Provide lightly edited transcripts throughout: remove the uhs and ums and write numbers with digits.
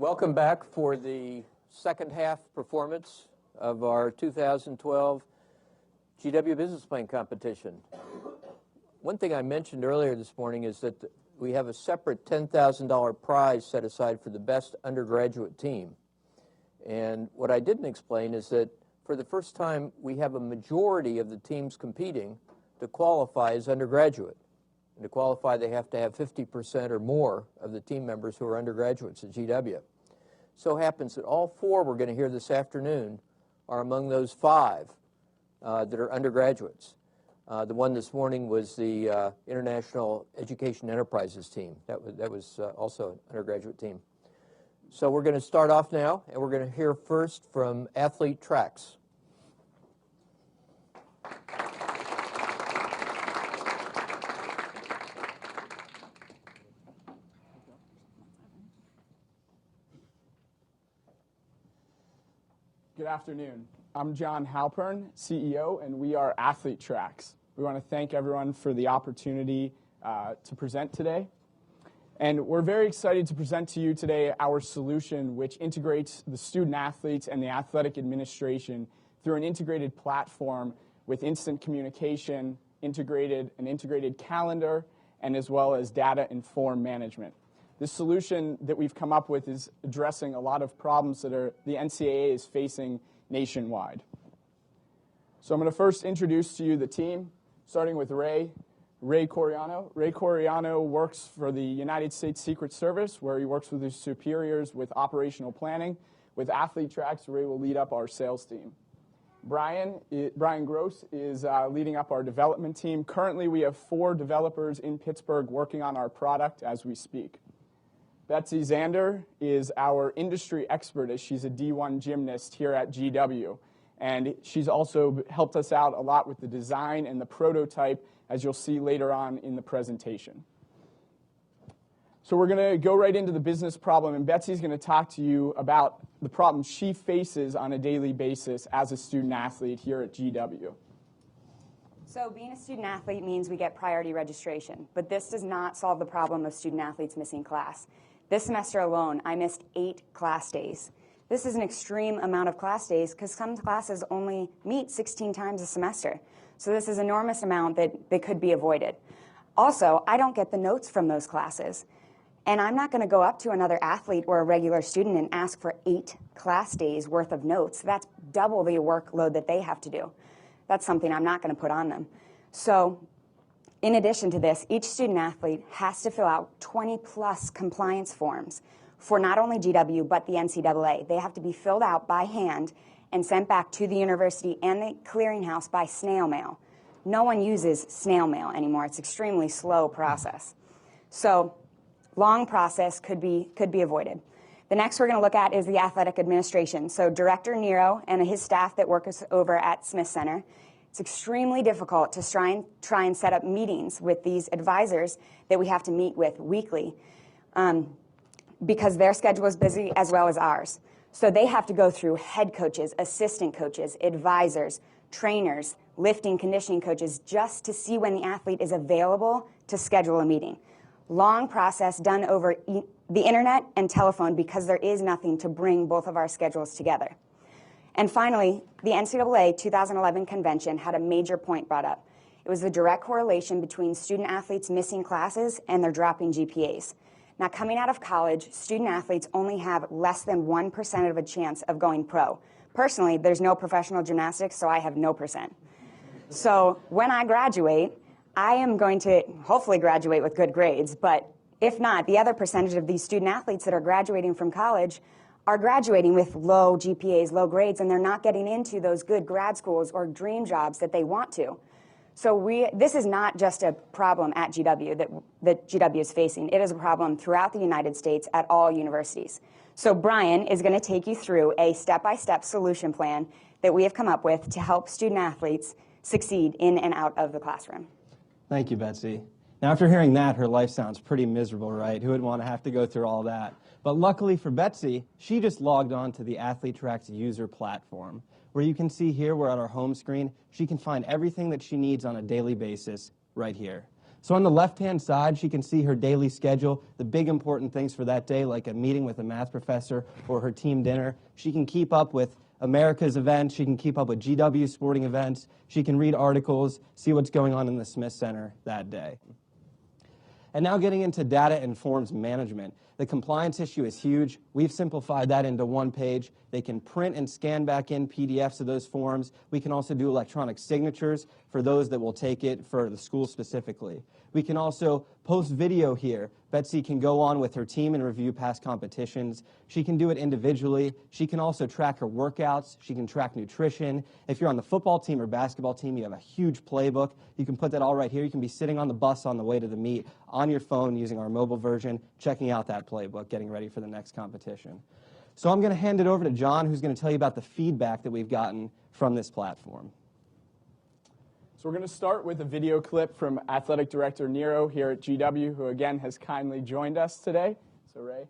Welcome back for the second half performance of our 2012 GW Business Plan competition. One thing I mentioned earlier this morning is that we have a separate $10,000 prize set aside for the best undergraduate team. And what I didn't explain is that for the first time, we have a majority of the teams competing to qualify as undergraduate. And to qualify, they have to have 50% or more of the team members who are undergraduates at GW. So happens that all four we're going to hear this afternoon are among those five that are undergraduates. The one this morning was the International Education Enterprises team. That was also an undergraduate team. So we're going to start off now, and we're going to hear first from Athlete Tracks. Good afternoon. I'm John Halpern, CEO, and we are Athlete Tracks. We want to thank everyone for the opportunity to present today. And we're very excited to present to you today our solution, which integrates the student athletes and the athletic administration through an integrated platform with instant communication, an integrated calendar, and as well as data-informed management. This solution that we've come up with is addressing a lot of problems that the NCAA is facing nationwide. So I'm going to first introduce to you the team, starting with Ray Coriano. Ray Coriano works for the United States Secret Service, where he works with his superiors with operational planning. With Athlete Tracks, Ray will lead up our sales team. Brian Gross is leading up our development team. Currently, we have 4 developers in Pittsburgh working on our product as we speak. Betsy Zander is our industry expert, as she's a D1 gymnast here at GW. And she's also helped us out a lot with the design and the prototype, as you'll see later on in the presentation. So we're going to go right into the business problem, and Betsy's going to talk to you about the problems she faces on a daily basis as a student athlete here at GW. So being a student athlete means we get priority registration, but this does not solve the problem of student athletes missing class. This semester alone, I missed 8 class days. This is an extreme amount of class days because some classes only meet 16 times a semester. So this is an enormous amount that could be avoided. Also, I don't get the notes from those classes. And I'm not going to go up to another athlete or a regular student and ask for 8 class days worth of notes. That's double the workload that they have to do. That's something I'm not going to put on them. So in addition to this, each student athlete has to fill out 20+ compliance forms for not only GW but the NCAA. They have to be filled out by hand and sent back to the university and the clearinghouse by snail mail. No one uses snail mail anymore. It's an extremely slow process. So long process could be avoided. The next we're going to look at is the athletic administration. So Director Nero and his staff that work us over at Smith Center, it's extremely difficult to try and set up meetings with these advisors that we have to meet with weekly because their schedule is busy as well as ours. So they have to go through head coaches, assistant coaches, advisors, trainers, lifting conditioning coaches just to see when the athlete is available to schedule a meeting. Long process done over the internet and telephone because there is nothing to bring both of our schedules together. And finally, the NCAA 2011 convention had a major point brought up. It was the direct correlation between student athletes missing classes and their dropping GPAs. Now, coming out of college, student athletes only have less than 1% of a chance of going pro. Personally, there's no professional gymnastics, so I have no percent. So when I graduate, I am going to hopefully graduate with good grades, but if not, the other percentage of these student athletes that are graduating from college are graduating with low GPAs, low grades, and they're not getting into those good grad schools or dream jobs that they want to. So this is not just a problem at GW that GW is facing. It is a problem throughout the United States at all universities. So Brian is going to take you through a step-by-step solution plan that we have come up with to help student athletes succeed in and out of the classroom. Thank you, Betsy. Now, after hearing that, her life sounds pretty miserable, right? Who would want to have to go through all that? But luckily for Betsy, she just logged on to the Athlete Tracks user platform, where you can see here, we're on our home screen, she can find everything that she needs on a daily basis right here. So on the left-hand side, she can see her daily schedule, the big important things for that day, like a meeting with a math professor or her team dinner. She can keep up with America's events. She can keep up with GW sporting events. She can read articles, see what's going on in the Smith Center that day. And now getting into data and forms management. The compliance issue is huge. We've simplified that into one page. They can print and scan back in PDFs of those forms. We can also do electronic signatures for those that will take it for the school specifically. We can also post video here. Betsy can go on with her team and review past competitions. She can do it individually. She can also track her workouts. She can track nutrition. If you're on the football team or basketball team, you have a huge playbook. You can put that all right here. You can be sitting on the bus on the way to the meet on your phone using our mobile version, checking out that playbook, getting ready for the next competition. So I'm going to hand it over to John, who's going to tell you about the feedback that we've gotten from this platform. So we're going to start with a video clip from Athletic Director Nero here at GW, who again has kindly joined us today. So Ray.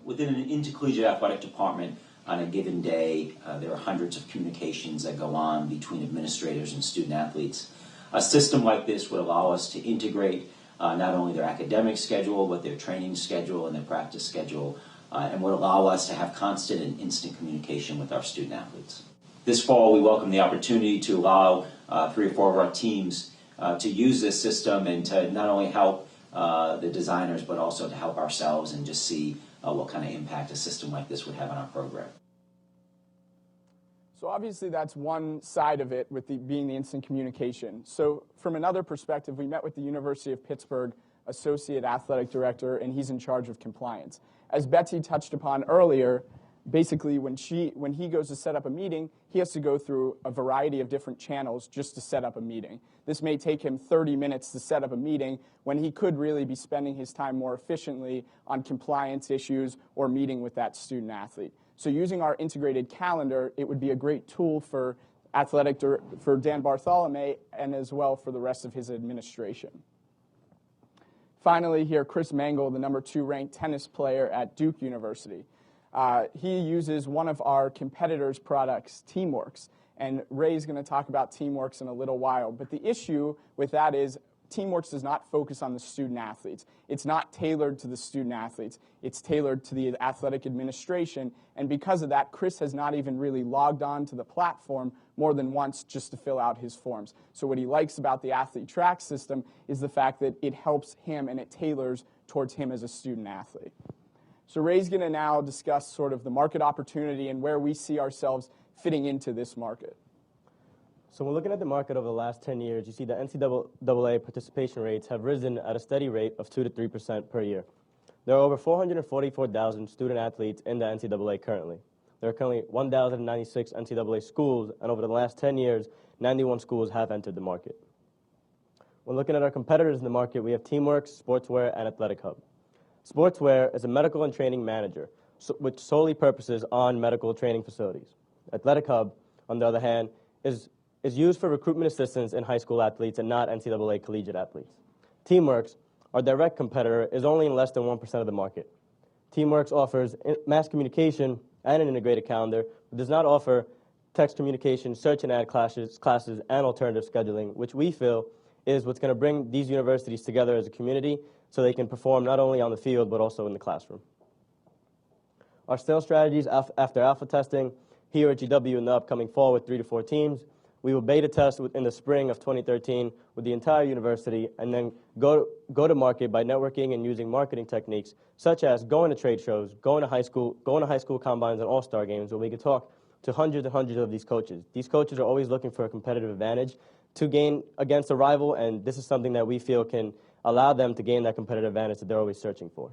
Within an intercollegiate athletic department on a given day, there are hundreds of communications that go on between administrators and student athletes. A system like this would allow us to integrate not only their academic schedule, but their training schedule and their practice schedule, and would allow us to have constant and instant communication with our student athletes. This fall, we welcome the opportunity to allow 3 or 4 of our teams to use this system and to not only help the designers, but also to help ourselves and just see what kind of impact a system like this would have on our program. So obviously that's one side of it with being the instant communication. So from another perspective, we met with the University of Pittsburgh Associate Athletic Director, and he's in charge of compliance. As Betsy touched upon earlier, basically when he goes to set up a meeting, he has to go through a variety of different channels just to set up a meeting. This may take him 30 minutes to set up a meeting when he could really be spending his time more efficiently on compliance issues or meeting with that student athlete. So using our integrated calendar, it would be a great tool for for Dan Bartholomew and as well for the rest of his administration. Finally here, Chris Mangle, the number 2 ranked tennis player at Duke University. He uses one of our competitors' products, TeamWorks, and Ray's going to talk about TeamWorks in a little while. But the issue with that is TeamWorks does not focus on the student athletes. It's not tailored to the student athletes. It's tailored to the athletic administration, and because of that, Chris has not even really logged on to the platform more than once just to fill out his forms. So what he likes about the athlete track system is the fact that it helps him and it tailors towards him as a student athlete. So Ray's going to now discuss sort of the market opportunity and where we see ourselves fitting into this market. So when looking at the market over the last 10 years, you see the NCAA participation rates have risen at a steady rate of 2 to 3% per year. There are over 444,000 student athletes in the NCAA currently. There are currently 1,096 NCAA schools, and over the last 10 years, 91 schools have entered the market. When looking at our competitors in the market, we have TeamWorks, Sportswear, and Athletic Hub. Sportswear is a medical and training manager, which solely purposes on medical training facilities. Athletic Hub, on the other hand, is used for recruitment assistance in high school athletes and not NCAA collegiate athletes. TeamWorks, our direct competitor, is only in less than 1% of the market. TeamWorks offers mass communication and an integrated calendar, but does not offer text communication, search and add classes, and alternative scheduling, which we feel is what's going to bring these universities together as a community so they can perform not only on the field but also in the classroom. Our sales strategies after alpha testing here at GW in the upcoming fall with 3 to 4 teams. We will beta test in the spring of 2013 with the entire university, and then go to market by networking and using marketing techniques such as going to trade shows, going to high school combines and all-star games where we can talk to hundreds and hundreds of these coaches. These coaches are always looking for a competitive advantage to gain against a rival, and this is something that we feel can allow them to gain that competitive advantage that they're always searching for.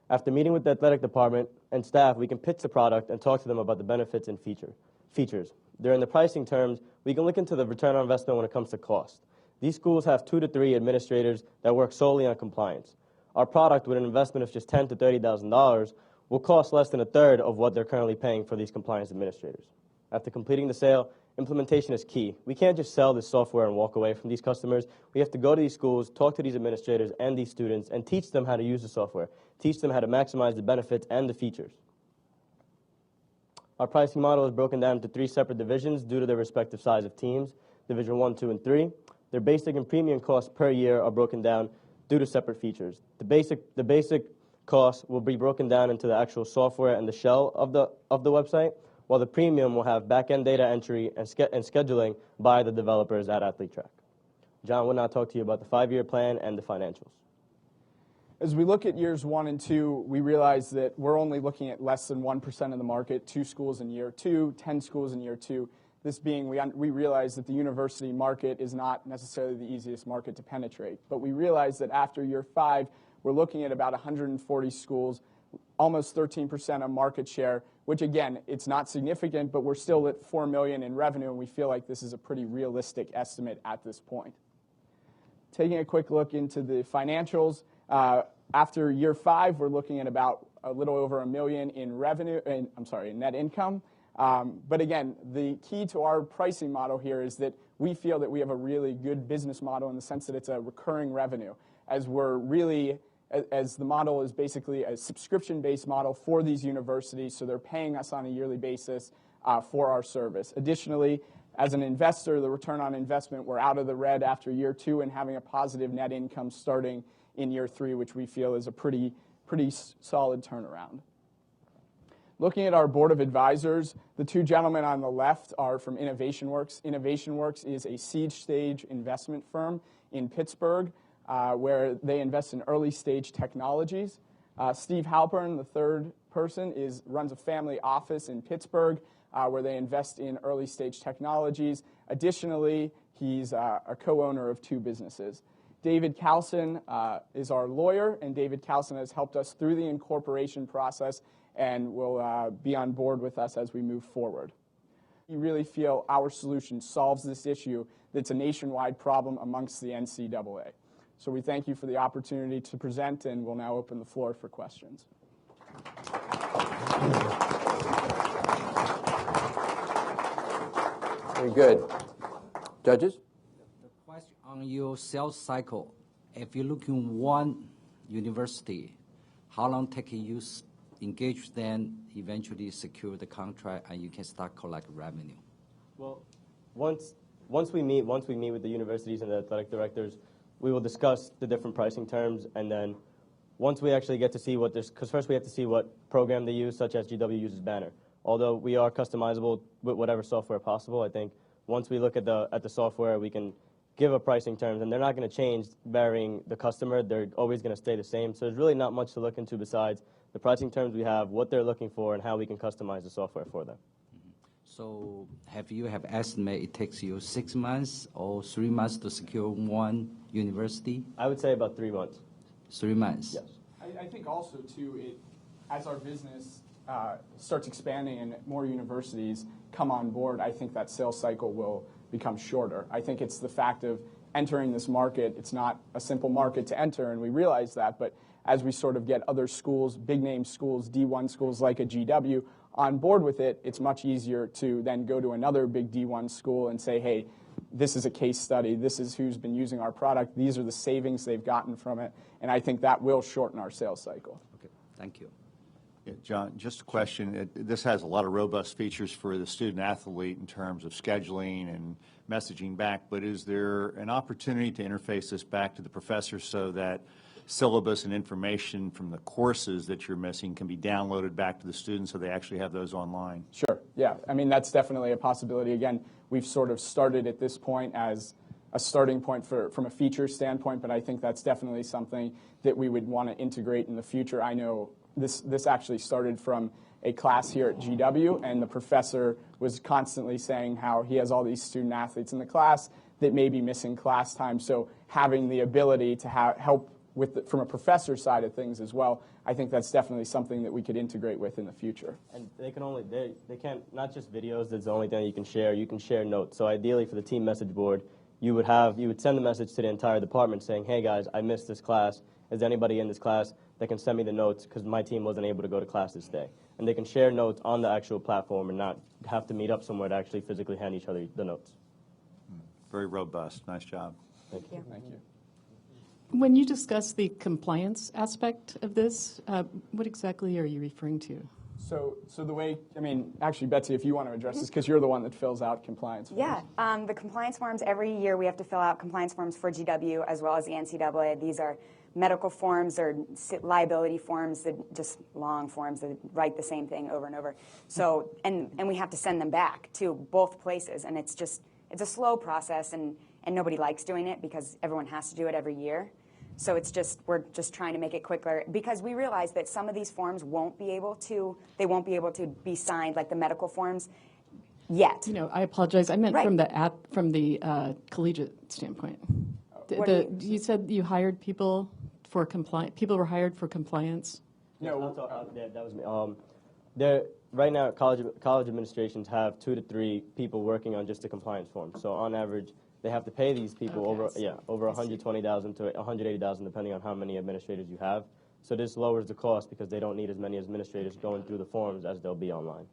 After meeting with the athletic department and staff, we can pitch the product and talk to them about the benefits and features. During the pricing terms, we can look into the return on investment when it comes to cost. These schools have 2 to 3 administrators that work solely on compliance. Our product, with an investment of just $10,000 to $30,000, will cost less than a third of what they're currently paying for these compliance administrators. After completing the sale, implementation is key. We can't just sell this software and walk away from these customers. We have to go to these schools, talk to these administrators and these students, and teach them how to use the software, teach them how to maximize the benefits and the features. Our pricing model is broken down into 3 separate divisions due to their respective size of teams. Division 1, 2, and 3. Their basic and premium costs per year are broken down due to separate features. The basic cost will be broken down into the actual software and the shell of the website, while the premium will have back-end data entry and scheduling by the developers at Athlete Track. John will now talk to you about the 5-year plan and the financials. As we look at years 1 and 2, we realize that we're only looking at less than 1% of the market, 2 schools in year 2, 10 schools in year 2. This being, we realize that the university market is not necessarily the easiest market to penetrate. But we realize that after year 5, we're looking at about 140 schools, almost 13% of market share, which again, it's not significant, but we're still at $4 million in revenue, and we feel like this is a pretty realistic estimate at this point. Taking a quick look into the financials, after year 5, we're looking at about a little over $1 million in revenue, in net income. But again, the key to our pricing model here is that we feel that we have a really good business model in the sense that it's a recurring revenue, as the model is basically a subscription-based model for these universities, so they're paying us on a yearly basis for our service. Additionally, as an investor, the return on investment, we're out of the red after year 2 and having a positive net income starting in year 3, which we feel is a pretty solid turnaround. Looking at our board of advisors, the 2 gentlemen on the left are from InnovationWorks. InnovationWorks is a seed stage investment firm in Pittsburgh where they invest in early stage technologies. Steve Halpern, the third person, runs a family office in Pittsburgh where they invest in early stage technologies. Additionally, he's a co-owner of 2 businesses. David Calson is our lawyer, and David Calson has helped us through the incorporation process and will be on board with us as we move forward. We really feel our solution solves this issue that's a nationwide problem amongst the NCAA. So we thank you for the opportunity to present, and we'll now open the floor for questions. Very good. Judges? The question on your sales cycle, if you're looking one university, how long take you engage them, eventually secure the contract, and you can start collect revenue? Well, once we meet with the universities and the athletic directors, we will discuss the different pricing terms, and then once we actually get to see because first we have to see what program they use, such as GW uses Banner. Although we are customizable with whatever software possible, I think once we look at the software, we can give a pricing terms, and they're not going to change varying the customer. They're always going to stay the same. So there's really not much to look into besides the pricing terms we have, what they're looking for, and how we can customize the software for them. So have estimate it takes you 6 months or 3 months to secure one university? I would say about 3 months. 3 months? Yes. I think also, too, as our business starts expanding and more universities come on board, I think that sales cycle will become shorter. I think it's the fact of entering this market. It's not a simple market to enter, and we realize that, but as we sort of get other schools, big-name schools, D1 schools like a GW, on board with it, it's much easier to then go to another big D1 school and say, hey, this is a case study, this is who's been using our product, these are the savings they've gotten from it, and I think that will shorten our sales cycle. Okay, thank you. Yeah, John, just a question. This has a lot of robust features for the student-athlete in terms of scheduling and messaging back, but is there an opportunity to interface this back to the professor so that syllabus and information from the courses that you're missing can be downloaded back to the students so they actually have those online? Sure, yeah. I mean, that's definitely a possibility. Again, we've sort of started at this point as a starting point from a feature standpoint, but I think that's definitely something that we would want to integrate in the future. I know this actually started from a class here at GW, and the professor was constantly saying how he has all these student athletes in the class that may be missing class time. So having the ability to help from a professor side of things as well, I think that's definitely something that we could integrate with in the future. And they can't, not just videos, that's the only thing you can share notes. So ideally for the team message board, you would send the message to the entire department saying, hey guys, I missed this class. Is there anybody in this class that can send me the notes because my team wasn't able to go to class this day? And they can share notes on the actual platform and not have to meet up somewhere to actually physically hand each other the notes. Very robust. Nice job. Thank you. Thank you. When you discuss the compliance aspect of this, what exactly are you referring to? So the way, actually, Betsy, if you want to address this, because you're the one that fills out compliance forms. Yeah, the compliance forms, every year we have to fill out compliance forms for GW as well as the NCAA. These are medical forms or liability forms, that just long forms that write the same thing over and over. So, and we have to send them back to both places, and it's a slow process, and nobody likes doing it because everyone has to do it every year. So we're just trying to make it quicker because we realize that some of these forms won't be able to be signed, like the medical forms, yet. I apologize. I meant Right. from the collegiate standpoint. You said you hired people for compliance. People were hired for compliance. No, that was me. Right now, college administrations have 2 to 3 people working on just the compliance form. So on average, they have to pay these people over $120,000 to $180,000, depending on how many administrators you have. So this lowers the cost because they don't need as many administrators going through the forms as they'll be online.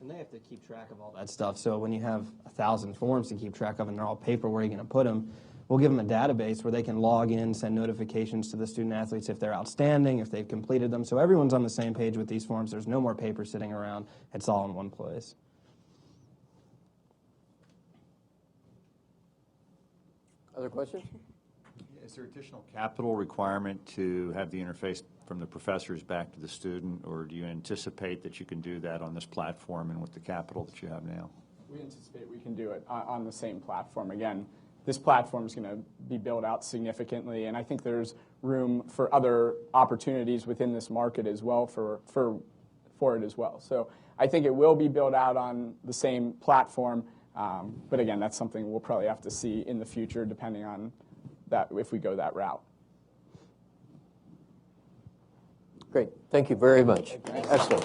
And they have to keep track of all that stuff. So when you have 1,000 forms to keep track of and they're all paper, where are you going to put them? We'll give them a database where they can log in, send notifications to the student athletes if they're outstanding, if they've completed them. So everyone's on the same page with these forms. There's no more paper sitting around. It's all in one place. Other questions? Is there additional capital requirement to have the interface from the professors back to the student, or do you anticipate that you can do that on this platform and with the capital that you have now? We anticipate we can do it on the same platform. Again, this platform is going to be built out significantly, and I think there's room for other opportunities within this market as well for it as well. So I think it will be built out on the same platform, but again, that's something we'll probably have to see in the future depending on that, if we go that route. Great. Thank you very much. Excellent.